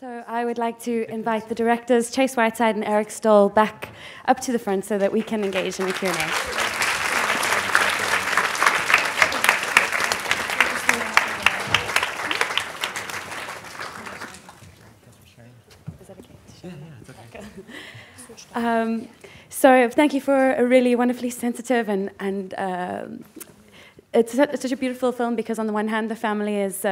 So I would like to invite the directors, Chase Whiteside and Erick Stoll, back up to the front so that we can engage in a Q&A. So thank you for a really wonderfully sensitive and it's such a beautiful film because on the one hand the family is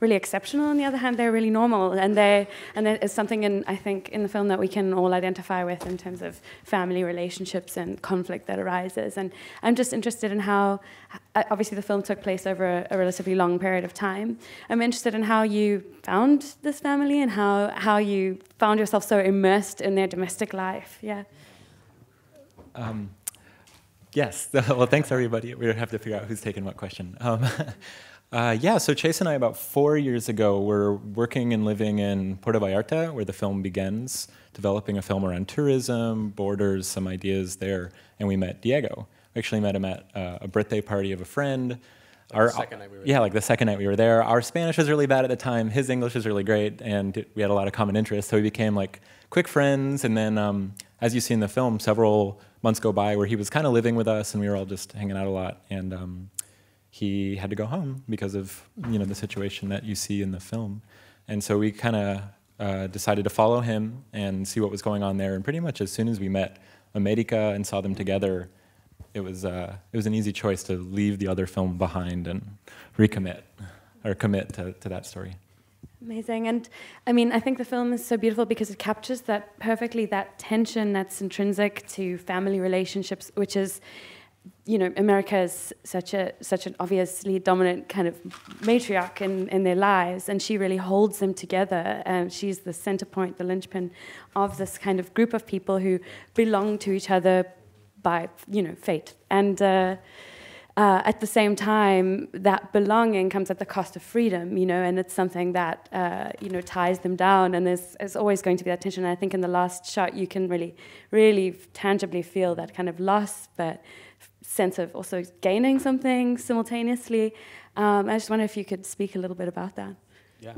really exceptional, on the other hand they're really normal, and there is something I think in the film that we can all identify with in terms of family relationships and conflict that arises. And I'm just interested in how, obviously the film took place over a relatively long period of time. I'm interested in how you found this family and how you found yourself so immersed in their domestic life. Yeah. Yes, well, thanks everybody. We have to figure out who's taking what question. Yeah, so Chase and I about 4 years ago were working and living in Puerto Vallarta, where the film begins, developing a film around tourism, borders, some ideas there, and we met Diego. We actually met him at a birthday party of a friend. The second night we were there. Yeah, like the second night we were there. Our Spanish was really bad at the time. His English was really great, and we had a lot of common interests, so we became like quick friends. And then, as you see in the film, several months go by where he was kind of living with us, and we were all just hanging out a lot. And he had to go home because of the situation that you see in the film. And so we kind of decided to follow him and see what was going on there. And pretty much as soon as we met América and saw them together, it was an easy choice to leave the other film behind and recommit or commit to that story. Amazing. And I mean, I think the film is so beautiful because it captures that perfectly, that tension that's intrinsic to family relationships, which is, America is such an obviously dominant kind of matriarch in their lives, and she really holds them together. She's the center point, the linchpin of this kind of group of people who belong to each other by, fate. And at the same time, that belonging comes at the cost of freedom, and it's something that, ties them down, and there's always going to be that tension. And I think in the last shot, you can really, really tangibly feel that kind of loss, but sense of also gaining something simultaneously. I just wonder if you could speak a little bit about that. Yeah,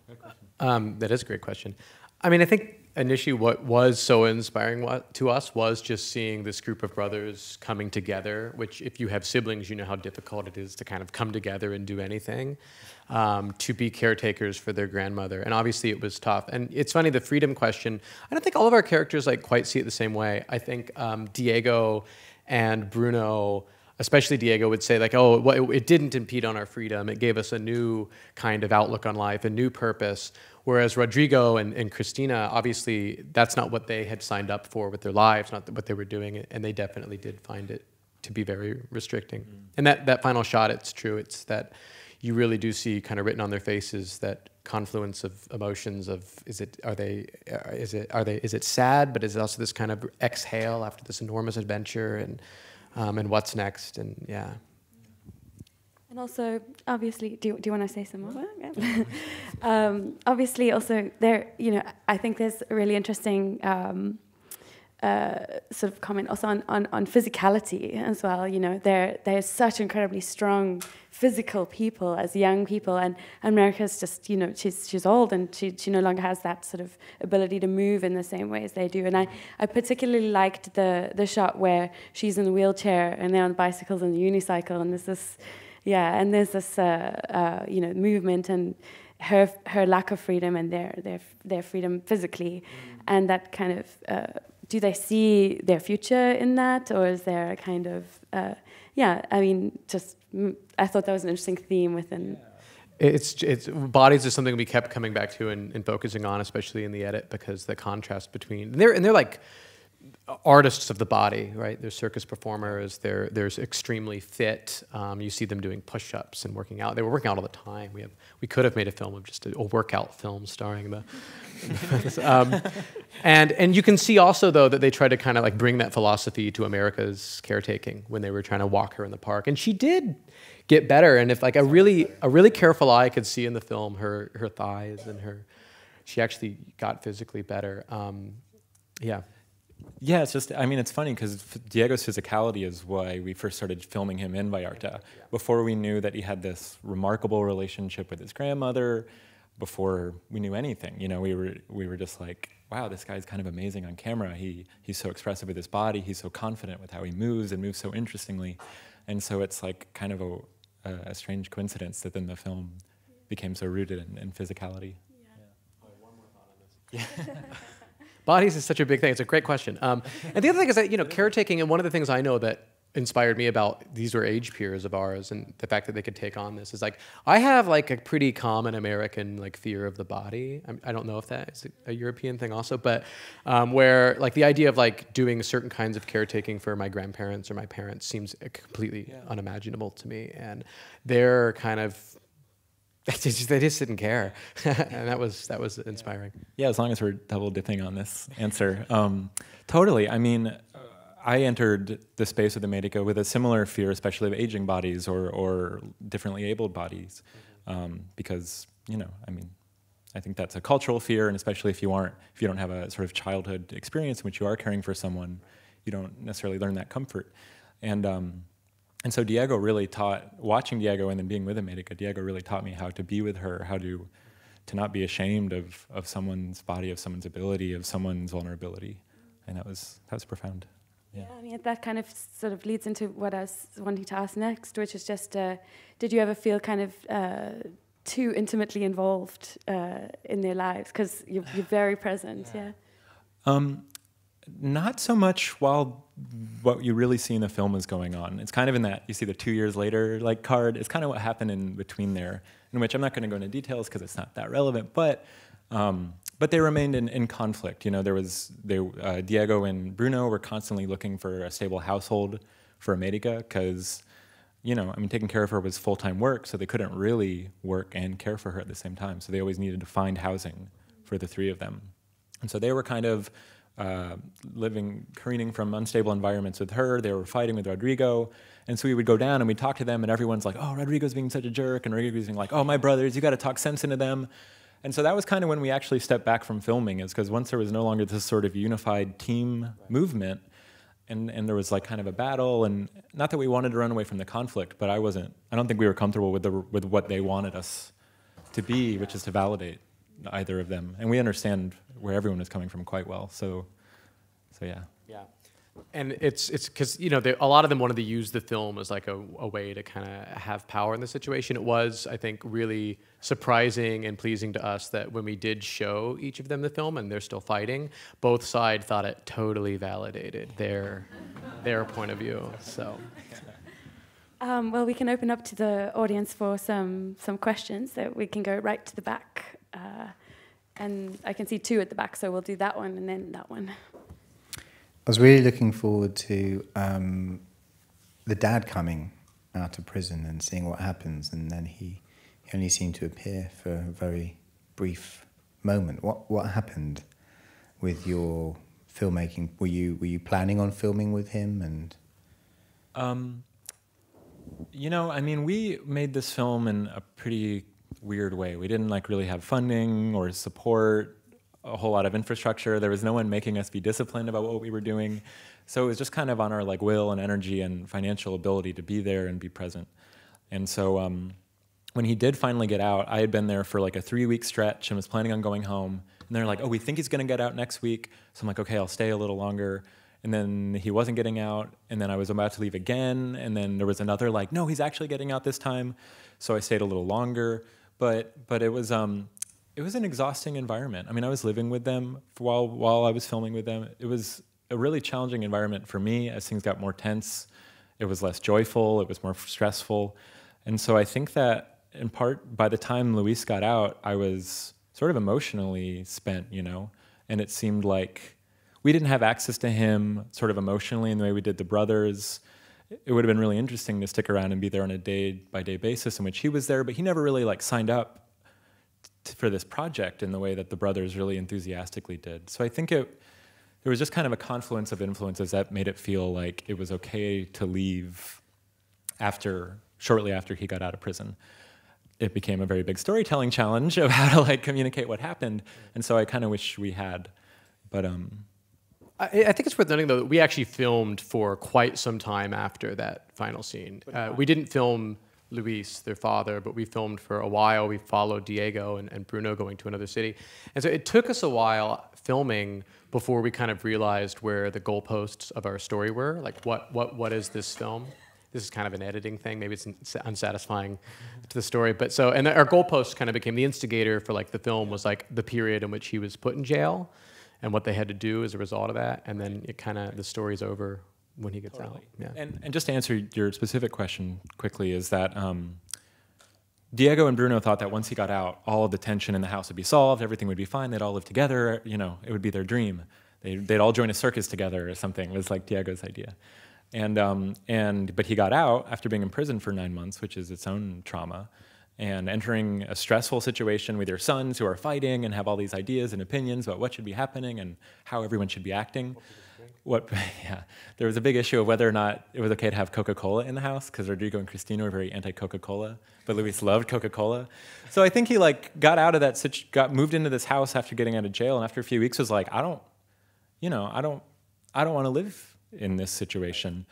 great question. That is a great question. I mean, I think initially what was so inspiring to us was just seeing this group of brothers coming together, which if you have siblings, you know how difficult it is to kind of come together and do anything, to be caretakers for their grandmother. And obviously it was tough. And it's funny, the freedom question, I don't think all of our characters quite see it the same way. I think Diego and Bruno, especially Diego, would say it didn't impede on our freedom. It gave us a new kind of outlook on life, a new purpose. Whereas Rodrigo and Christina, obviously, that's not what they had signed up for with their lives, not what they were doing, and they definitely did find it to be very restricting. Mm. And that final shot, it's true. It's that you really do see kind of written on their faces that confluence of emotions of is it sad, but is it also this kind of exhale after this enormous adventure and what's next, and yeah. And also, obviously, do you want to say some more? Yeah. Obviously, also there, I think there's a really interesting sort of comment also on physicality as well. They're such incredibly strong physical people as young people, and America's just, she's old and she no longer has that sort of ability to move in the same way as they do. And I particularly liked the shot where she's in the wheelchair and they're on bicycles and the unicycle, and there's this. Yeah, and there's this, movement and her lack of freedom and their freedom physically, and that kind of, do they see their future in that, or is there a kind of, I thought that was an interesting theme within. Yeah. It's bodies is something we kept coming back to and focusing on, especially in the edit, because the contrast between they're like artists of the body, right? They're circus performers. They're extremely fit. You see them doing push-ups and working out. They were working out all the time. We could have made a film of just a workout film starring the. And you can see also though that they tried to kind of bring that philosophy to America's caretaking when they were trying to walk her in the park, and she did get better. And if a really careful eye could see in the film her thighs and she actually got physically better. Yeah. Yeah, it's just, it's funny because Diego's physicality is why we first started filming him in Vallarta. Yeah. Before we knew that he had this remarkable relationship with his grandmother, before we knew anything. You know, we were just like, wow, this guy's kind of amazing on camera. He's so expressive with his body. He's so confident with how he moves and moves so interestingly. And so it's like kind of a strange coincidence that then the film became so rooted in physicality. One more thought on this. Yeah. Bodies is such a big thing. It's a great question. And the other thing is that, you know, caretaking, and one of the things I know that inspired me about, these were age peers of ours, and the fact that they could take on this is like, I have like a pretty common American like fear of the body. I don't know if that is a European thing also, but where like the idea of like doing certain kinds of caretaking for my grandparents or my parents seems completely unimaginable to me. And they're kind of, they just didn't care. And that was inspiring. Yeah, as long as we're double dipping on this answer. Totally. I mean, I entered the space with América with a similar fear, especially of aging bodies or differently abled bodies, because, you know, I mean, I think that's a cultural fear, and especially if you don't have a sort of childhood experience in which you are caring for someone, you don't necessarily learn that comfort. And so Diego really watching Diego and then being with América, Diego really taught me how to be with her, how to not be ashamed of someone's body, of someone's ability, of someone's vulnerability, and that was profound. Yeah, I mean, that kind of sort of leads into what I was wanting to ask next, which is just, did you ever feel kind of too intimately involved in their lives? Because you're very present, yeah. Not so much while what you really see in the film is going on. It's kind of in that, you see the 2 years later like card, it's kind of what happened in between there, in which I'm not going to go into details because it's not that relevant, but they remained in conflict. You know, Diego and Bruno were constantly looking for a stable household for América because, you know, I mean, taking care of her was full-time work, so they couldn't really work and care for her at the same time. So they always needed to find housing for the three of them. And so they were kind of careening from unstable environments with her. They were fighting with Rodrigo. And so we would go down and we'd talk to them, and everyone's like, oh, Rodrigo's being such a jerk, and Rodrigo's being like, oh, my brothers, you got to talk sense into them. And so that was kind of when we actually stepped back from filming, is because once there was no longer this sort of unified team movement, and there was like kind of a battle, and not that we wanted to run away from the conflict, but I don't think we were comfortable with what they wanted us to be, which is to validate either of them. And we understand where everyone is coming from quite well, so yeah. Yeah. And it's because, you know, a lot of them wanted to use the film as like a way to kind of have power in the situation. It was, I think, really surprising and pleasing to us that when we did show each of them the film and they're still fighting, both sides thought it totally validated their point of view. So, well, we can open up to the audience for some questions. So we can go right to the back, and I can see two at the back. So we'll do that one and then that one. I was really looking forward to the dad coming out of prison and seeing what happens, and then he only seemed to appear for a very brief moment. What happened with your filmmaking? Were you planning on filming with him? And you know, I mean, we made this film in a pretty weird way. We didn't like really have funding or support, a whole lot of infrastructure. There was no one making us be disciplined about what we were doing. So it was just kind of on our like will and energy and financial ability to be there and be present. And so when he did finally get out, I had been there for like a 3-week stretch and was planning on going home. And they're like, oh, we think he's gonna get out next week. So I'm like, okay, I'll stay a little longer. And then he wasn't getting out. And then I was about to leave again. And then there was another like, no, he's actually getting out this time. So I stayed a little longer. But it was an exhausting environment. I mean, I was living with them while I was filming with them. It was a really challenging environment for me as things got more tense. It was less joyful, it was more stressful. And so I think that in part, by the time Luis got out, I was sort of emotionally spent, you know? And it seemed like we didn't have access to him sort of emotionally in the way we did the brothers. It would have been really interesting to stick around and be there on a day-by-day basis in which he was there, but he never really like signed up for this project in the way that the brothers really enthusiastically did. So I think there was just kind of a confluence of influences that made it feel like it was okay to leave shortly after he got out of prison. It became a very big storytelling challenge of how to like communicate what happened, and so I kind of wish we had, but I think it's worth noting, though, that we actually filmed for quite some time after that final scene. We didn't film Luis, their father, but we filmed for a while. We followed Diego and Bruno going to another city. And so it took us a while filming before we kind of realized where the goalposts of our story were. Like, what is this film? This is kind of an editing thing. Maybe it's unsatisfying to the story. But so, and our goalpost kind of became the instigator for like the film was like the period in which he was put in jail and what they had to do as a result of that. And then it kind of, the story's over when he gets out. Yeah. And just to answer your specific question quickly is that Diego and Bruno thought that once he got out, all of the tension in the house would be solved, everything would be fine, they'd all live together, you know, it would be their dream. They'd all join a circus together or something, was like Diego's idea. But he got out after being in prison for 9 months, which is its own trauma, and entering a stressful situation with your sons who are fighting and have all these ideas and opinions about what should be happening and how everyone should be acting. Yeah, there was a big issue of whether or not it was okay to have Coca-Cola in the house because Rodrigo and Cristina were very anti-Coca-Cola, but Luis loved Coca-Cola. So I think he like got out of that, moved into this house after getting out of jail, and after a few weeks was like, I don't want to live in this situation.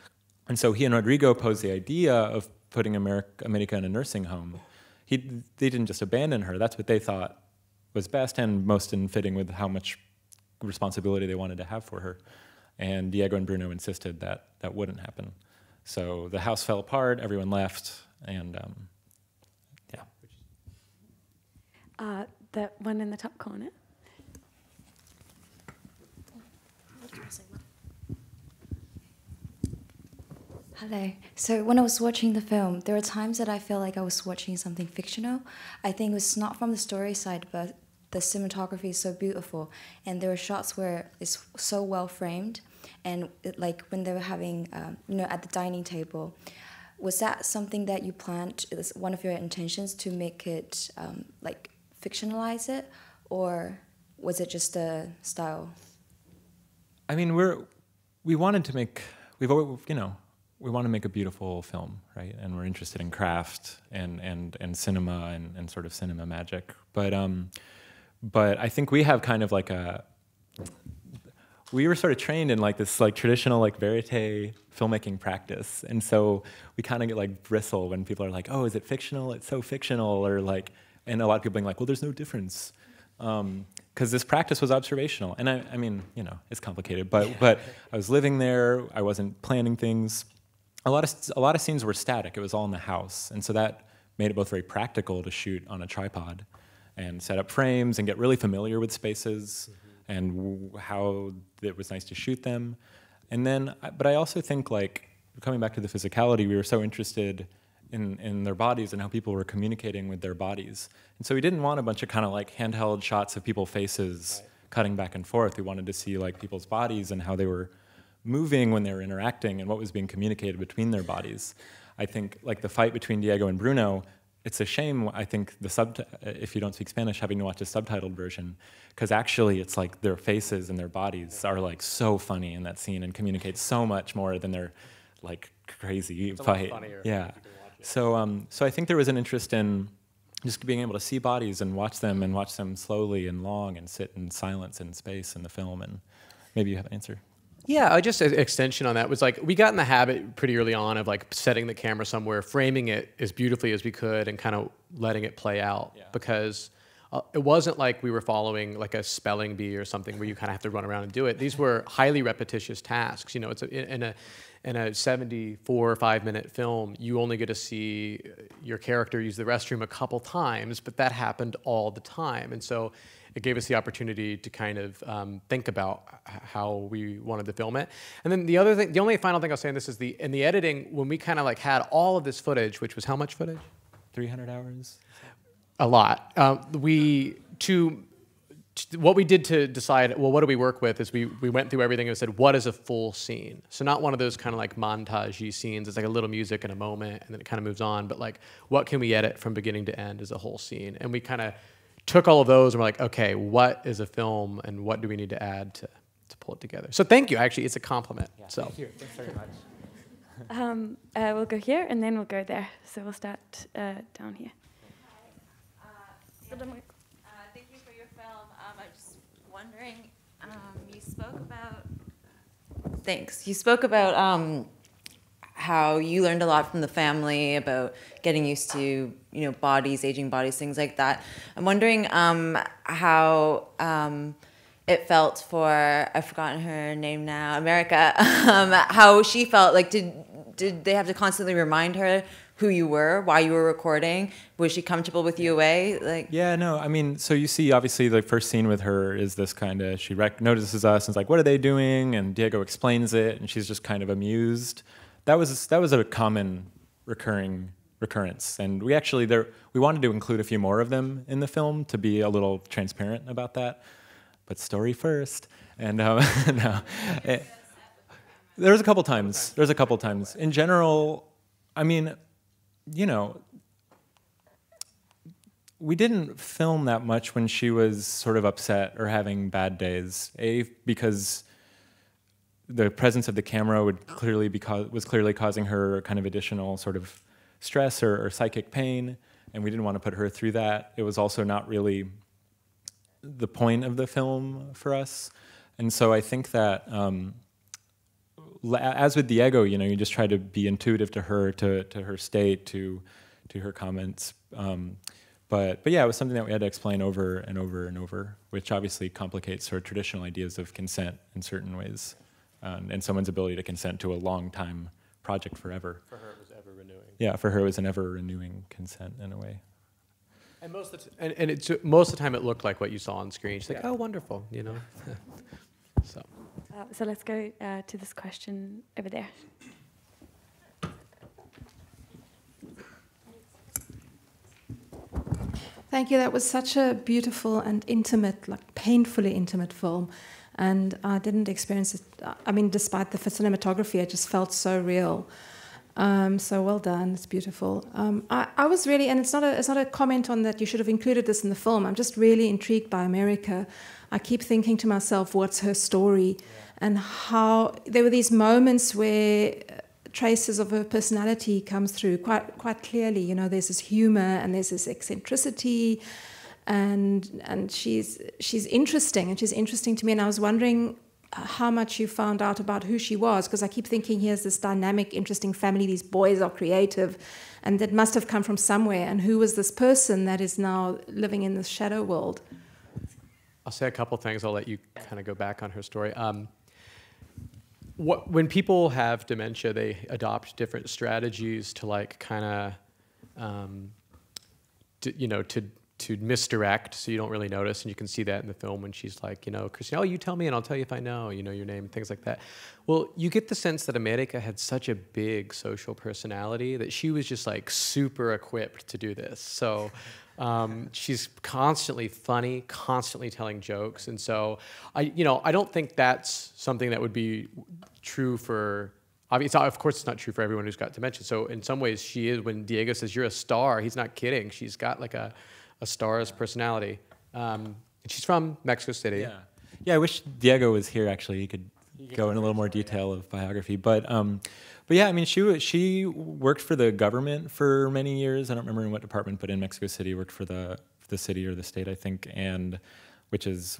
And so he and Rodrigo posed the idea of putting América in a nursing home. They didn't just abandon her. That's what they thought was best and most in fitting with how much responsibility they wanted to have for her. And Diego and Bruno insisted that that wouldn't happen. So the house fell apart, everyone left, and yeah. The one in the top corner. Hello. So when I was watching the film, there were times that I felt like I was watching something fictional. I think it was not from the story side, but the cinematography is so beautiful, and there were shots where it's so well framed, and like when they were having, at the dining table, was that something that you planned? Was one of your intentions to make it like fictionalize it, or was it just a style? I mean, we wanted to make we want to make a beautiful film, right? And we're interested in craft and cinema and sort of cinema magic, but I think we have kind of like we were sort of trained in like this like traditional like verite filmmaking practice, and so we kind of get like bristle when people are like, oh, is it fictional? It's so fictional, or like, and a lot of people being like, well, there's no difference, because this practice was observational, and I mean, it's complicated, but I was living there, I wasn't planning things. A lot of scenes were static. It was all in the house, and so that made it both very practical to shoot on a tripod and set up frames and get really familiar with spaces and how it was nice to shoot them. And then, but I also think, like, coming back to the physicality, we were so interested in their bodies and how people were communicating with their bodies. And so we didn't want a bunch of kind of like handheld shots of people's faces cutting back and forth. We wanted to see like people's bodies and how they were moving when they were interacting and what was being communicated between their bodies. I think like the fight between Diego and Bruno, it's a shame, I think, if you don't speak Spanish, having to watch a subtitled version, because actually it's like their faces and their bodies are like so funny in that scene and communicate so much more than their like crazy fight. Yeah. So I think there was an interest in just being able to see bodies and watch them slowly and long and sit in silence and space in the film. And maybe you have an answer. Yeah, just an extension on that was like we got in the habit pretty early on of like setting the camera somewhere, framing it as beautifully as we could, and kind of letting it play out, because it wasn't like we were following like a spelling bee or something where you kind of have to run around and do it. These were highly repetitious tasks. It's in a 74 or 5-minute film, you only get to see your character use the restroom a couple times, but that happened all the time, and so it gave us the opportunity to kind of think about how we wanted to film it. And then the only final thing I'll say on this is in the editing, when we kind of like had all of this footage, which was how much footage? 300 hours? A lot. What we did to decide, well, what do we work with, is we went through everything and said, what is a full scene? So not one of those kind of like montage-y scenes. It's like a little music in a moment, and then it kind of moves on. But like, what can we edit from beginning to end as a whole scene? And we kind of took all of those and we're like, okay, what is a film and what do we need to add to pull it together? So thank you. Actually, it's a compliment. Yeah, so. Thank you. Thanks very much. We'll go here and then we'll go there. So we'll start down here. Thank you for your film. I'm just wondering, you spoke about how you learned a lot from the family about getting used to, bodies, aging bodies, things like that. I'm wondering how it felt for, I've forgotten her name now, America, how she felt. Like, did they have to constantly remind her who you were, why you were recording? Was she comfortable with you away? Like, yeah, no, I mean, so you see, obviously, the first scene with her is this kind of, she notices us and is like, what are they doing? And Diego explains it, and she's just kind of amused. That was a common recurrence, and we actually we wanted to include a few more of them in the film to be a little transparent about that. But story first, and no, there's a couple times. In general, I mean, we didn't film that much when she was sort of upset or having bad days. Because the presence of the camera was clearly causing her kind of additional sort of stress or psychic pain, and we didn't want to put her through that. It was also not really the point of the film for us, and so I think that as with Diego, you just try to be intuitive to her, to her state, to her comments. But yeah, it was something that we had to explain over and over and over, which obviously complicates sort of traditional ideas of consent in certain ways, and someone's ability to consent to a long time project forever. For her, it was ever renewing. Yeah, for her, it was an ever renewing consent in a way. And most of the time, it looked like what you saw on screen. She's like, "Oh, wonderful," So. So let's go to this question over there. Thank you. That was such a beautiful and intimate, like painfully intimate film. And I didn't experience it. I mean, despite the cinematography, it just felt so real. So well done. It's beautiful. I was really, and it's not a comment on that you should have included this in the film. I'm just really intrigued by America. I keep thinking to myself, what's her story? Yeah. And how there were these moments where traces of her personality comes through quite clearly. There's this humor and there's this eccentricity, and she's interesting, and she's interesting to me. And I was wondering how much you found out about who she was, because I keep thinking here's this dynamic, interesting family. These boys are creative, and that must have come from somewhere. And who was this person that is now living in this shadow world? I'll say a couple things. I'll let you kind of go back on her story. When people have dementia, they adopt different strategies to to misdirect, so you don't really notice, and you can see that in the film when she's like, Christine, you tell me and I'll tell you if I know, your name, things like that. Well, you get the sense that América had such a big social personality that she was just like super equipped to do this. So she's constantly funny, constantly telling jokes, and so I don't think that's something that would be true for. Of course, it's not true for everyone who's got dementia. So in some ways, she is. When Diego says you're a star, he's not kidding. She's got like a star's personality. And she's from Mexico City. Yeah. I wish Diego was here. Actually, he could go in a little more detail of biography. But yeah, I mean, she worked for the government for many years. I don't remember in what department, but in Mexico City, worked for the city or the state, I think, and which is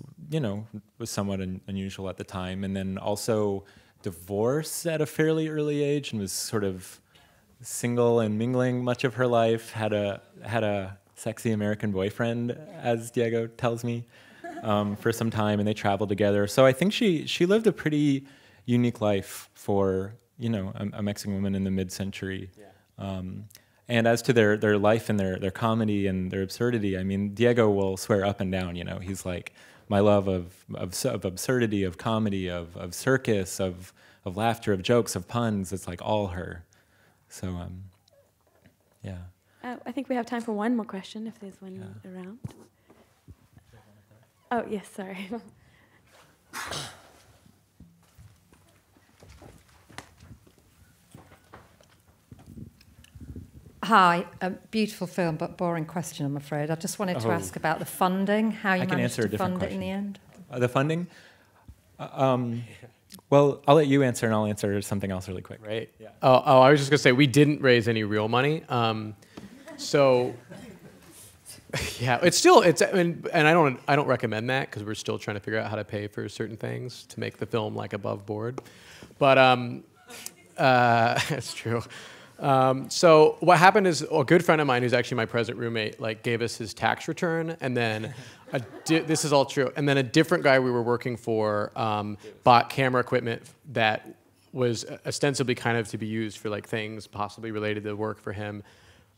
was somewhat unusual at the time. And then also divorced at a fairly early age and was sort of single and mingling much of her life. Had a sexy American boyfriend, as Diego tells me, for some time, and they traveled together. So I think she lived a pretty unique life for a Mexican woman in the mid-century. Yeah. And as to their life and their comedy and their absurdity, I mean, Diego will swear up and down. He's like, my love of absurdity, of comedy, of circus, of laughter, of jokes, of puns. It's like all her. So yeah. I think we have time for one more question, if there's one around. Oh, yes, sorry. Hi, a beautiful film, but boring question, I'm afraid. I just wanted to ask about the funding, how you managed to fund it in the end. The funding? Well, I'll let you answer, and I'll answer something else really quick. Right. Yeah. Oh, I was just going to say, we didn't raise any real money. So, yeah, and I don't recommend that, because we're still trying to figure out how to pay for certain things to make the film like above board. But It's true. So what happened is a good friend of mine, who's actually my present roommate, like gave us his tax return, and then this is all true. And then a different guy we were working for bought camera equipment that was ostensibly kind of to be used for like things possibly related to work for him,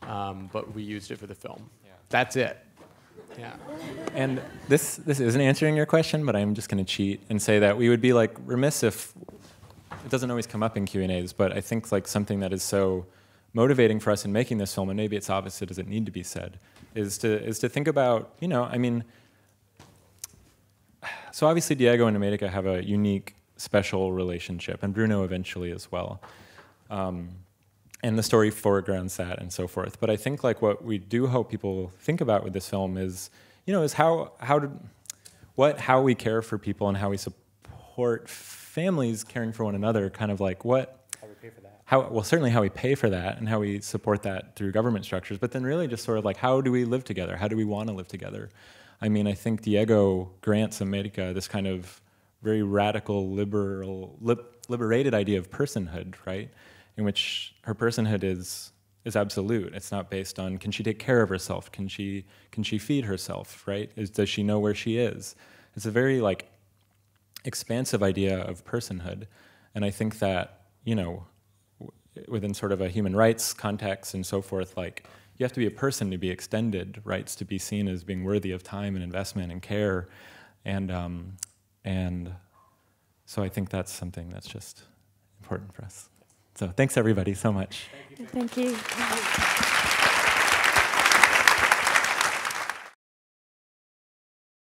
but we used it for the film. Yeah. That's it. Yeah. And this isn't answering your question, but I'm just going to cheat and say that we would be like remiss if it doesn't always come up in Q&As, but I think like something that is so motivating for us in making this film, and maybe it's obvious it doesn't need to be said, is to think about, you know, I mean, so obviously Diego and América have a unique, special relationship, and Bruno eventually as well. And the story foregrounds that and so forth. But I think like what we do hope people think about with this film is, you know, is how we care for people and how we support families caring for one another, kind of like what... How we pay for that. Well, certainly how we pay for that and how we support that through government structures, but then really just sort of like how do we live together? How do we want to live together? I mean, I think Diego grants América this kind of very radical, liberated idea of personhood, right? In which her personhood is absolute. It's not based on, can she take care of herself? Can she feed herself, right? Does she know where she is? It's a very like expansive idea of personhood. And I think that, you know, within sort of a human rights context and so forth, like you have to be a person to be extended rights, to be seen as being worthy of time and investment and care. And so I think that's something that's just important for us. So thanks everybody so much. Thank you.